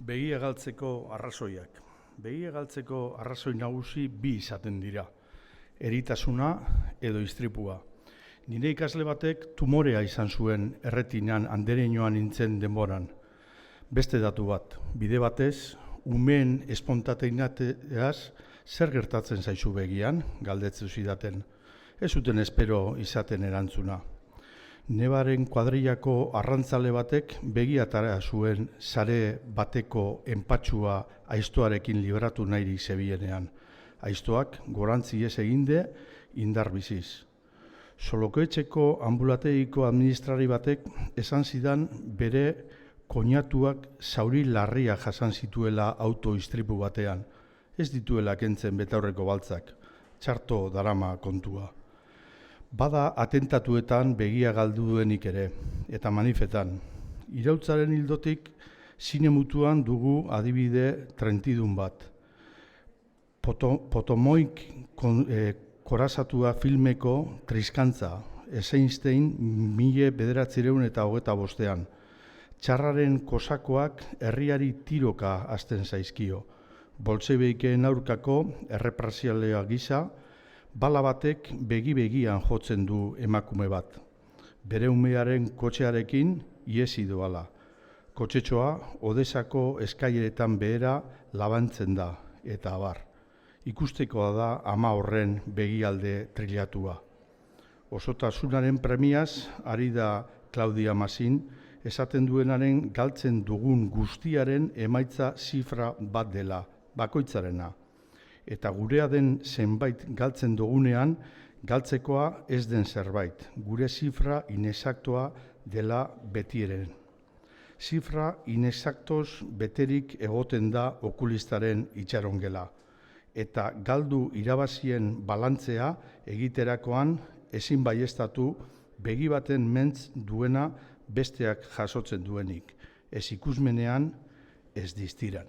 Begia galtzeko arrazoiak. Begia galtzeko arrazoi nagusi bi izaten dira. Eritasuna edo istripua. Nire ikasle batek tumorea izan zuen erretinan andereñoan nintzen denboran. Beste datu bat, bide batez, umeen espontaneitateaz zer gertatzen zaizu begian, galdetzen zidaten. Ez zuten espero izaten erantzuna. Nebaren kuadrillako arrantzale batek begiatara zuen sare bateko enpatxua aiztoarekin libratu nahirik zebienean. Aiztoak gorantzi ez eginde indar biziz. Solokoetxeko ambulategiko administrari batek esan zidan bere koinatuak zauri larria jasan zituela autoistripu batean. Ez dituela kentzen betaurreko baltzak, txarto darama kontua. Bada atentatuetan begia galdu duenik ere, eta manifetan. Irautzaren hildotik zinemutuan dugu adibide trentidun bat. Potomoik korazatua filmeko triskantza, Eisenstein 1935. Txarraren kosakoak herriari tiroka hasten zaizkio. Boltxebikeen aurkako errepresialea gisa, bala batek begi-begian jotzen du emakume bat. Bere umearen kotxearekin iesi doala. Kotxetxoa Odesako eskaileretan behera labantzen da, eta abar. Ikustekoa da ama horren begialde trilatua. Osotasunaren premiaz, ari da Claudia Massin, esaten duenaren galtzen dugun guztiaren emaitza zifra bat dela, bakoitzarena. Eta gurea den zenbait galtzen dugunean, galtzekoa ez den zerbait, gure zifra inexaktoa dela betieren. Zifra inexaktoz beterik egoten da okulistaren itxarongela. Eta galdu irabazien balantzea egiterakoan ezin baieztatu begi baten mentz duena besteak jasotzen duenik. Ez ikusmenean, ez diztiran.